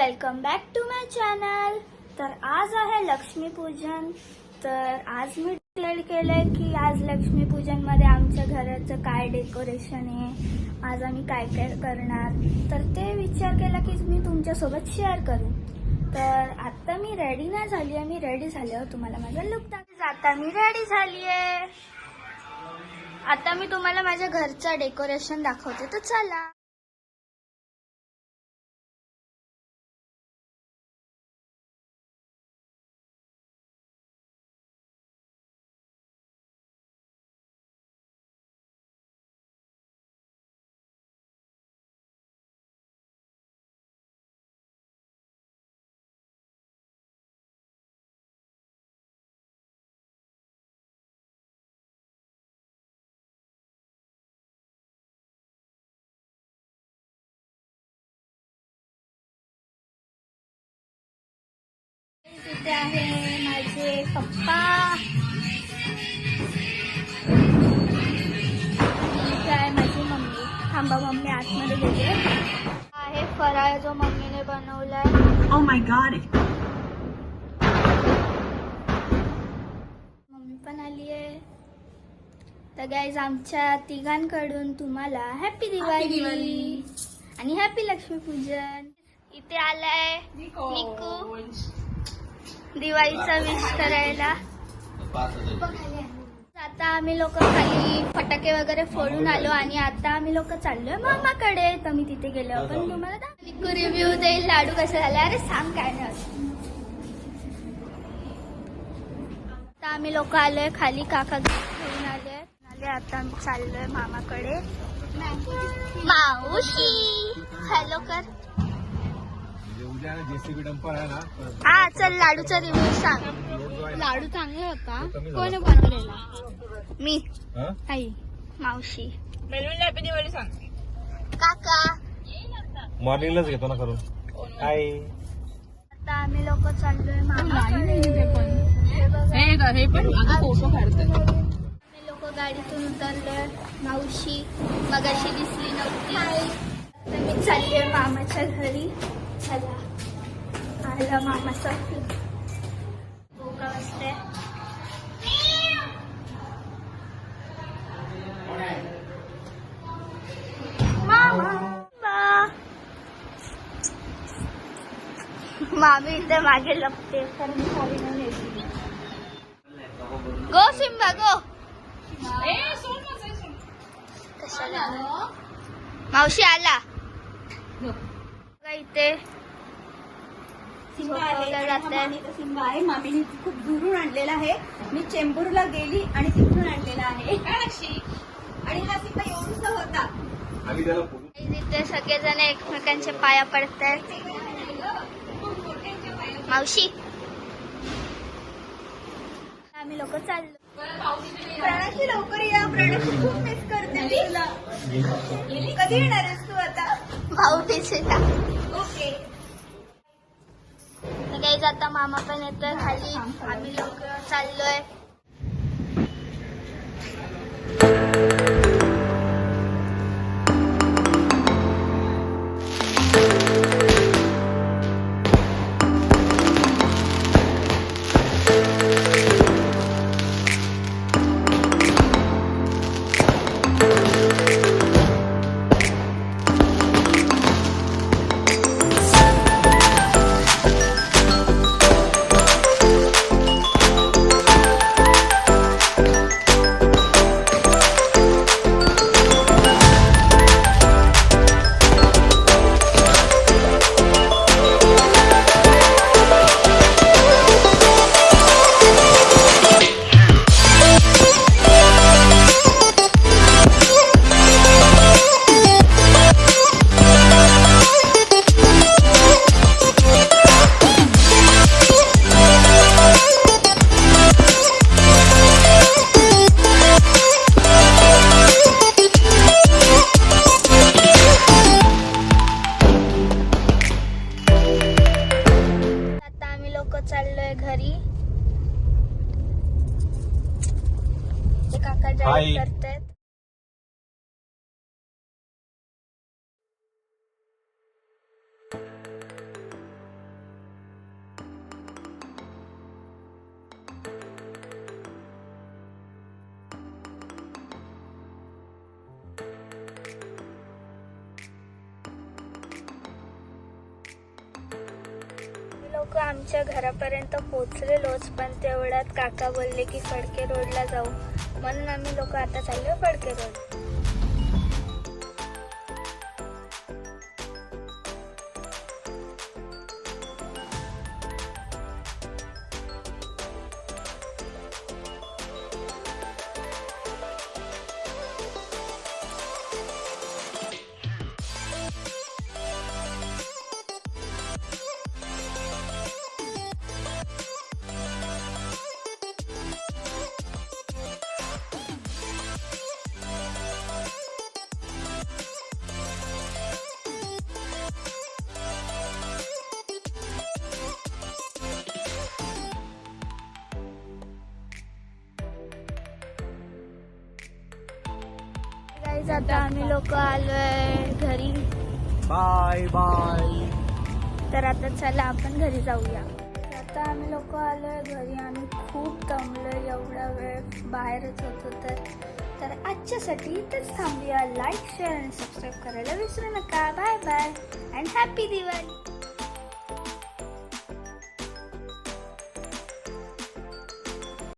Welcome back to my channel. तर आज आहे लक्ष्मीपूजन. तर आज मी डिक्लेअर केलंय की आज लक्ष्मीपूजनमध्ये आमच्या घराचं काय डेकोरेशन आहे, आज आम्ही काय काय करणार. तर ते विचार केला की मी तुमच्यासोबत शेअर करू. तर आता मी रेडी नाही झाली आहे, मी रेडी झाल्यावर तुम्हाला माझा लुक दाखवेन. आता मी रेडी झाली आहे. आता मी तुम्हाला माझ्या घरचं डेकोरेशन दाखवते, तर चला. इथे आहे माझे पप्पा, इथे आहे माझी मम्मी. थांबा, मम्मी आतमध्ये गेली आहे. फराळ जो मम्मीने बनवलाय. Oh my god. मम्मी पण आली आहे. तर गाईज, आमच्या तिघांकडून तुम्हाला हॅपी दिवाळी आणि हॅपी लक्ष्मीपूजन. इथे आलाय निकू दिवाळीचा विश करायला. आता आम्ही लोक खाली फटाके वगैरे फोडून आलो आणि आता आम्ही लोक चाललोय मामाकडे. तर मी तिथे गेल्यावर पण तुम्हाला निकू रिव्ह्यू देईल लाडू कसे झाले. अरे सांग काय नाही. आता आम्ही लोक आलोय खाली, काका घेऊन आले. आता आम्ही चाललोय मामाकडे. मावशी हॅलो कर. जेसीबी डंपर आहे ना. हा चल, लाडूचा रिव्ह्यू सांग. लाडू चांगला होता. कोणी बनवलेला? मी, हा? आई, मावशी, हॅपी दिवाळी सांग. काका. मॉर्निंगलाच घेतो ना करून. काय आता आम्ही लोक चाललोय मामाकडे. हे पण फोटो काढतोय. आम्ही लोक गाडीतून उतरलोय. मावशी मगाशी दिसली नव्हती. आता मी चाललोय मामाच्या घरी. चला, आला मामाचा बोका वाजते. मामी इथे मागे लपते कारण साडी नाही नेसली. गो सिम्बा गो. कशाला मावशी आला इथे. सिम्बा आहे. मामीने खूप दुरून आणलेला आहे. मी चेंबूरला गेली आणि तिथून आणलेला आहे. आणि हा सिम्बा एवढूसा होता. आम्ही त्याला फोटो इथे सगळेजण एकमेकांच्या पाया पडतायत. मावशी आम्ही लोक चाललो. प्रणशी लवकर या. प्रणशी खूप मिस करते मी तुला. कधी येणार आहेस तू आता? भाऊ दिसेला. ओके. काही जाता मामा पण येतोय खाली. आम्ही लोक चाललोय. चाललोय घरी. ते काका ड्राईव्ह करतायत. लोक आमच्या घरापर्यंत पोहोचलेलोच, पण तेवढ्यात काका बोलले की फडके रोडला जाऊ, म्हणून आम्ही लोक आता चाललो फडके रोड. गाईज आता आम्ही लोक आलोय घरी, बाय बाय. तर आता चला आपण घरी जाऊया. आता आम्ही लोक आलोय घरी आणि खूप दमलोय, एवढा वेळ बाहेरच होतो. तर आजच्यासाठी इथेच थांबूया. लाईक, शेअर आणि सबस्क्राईब करायला विसरू नका. Bye bye and happy Diwali.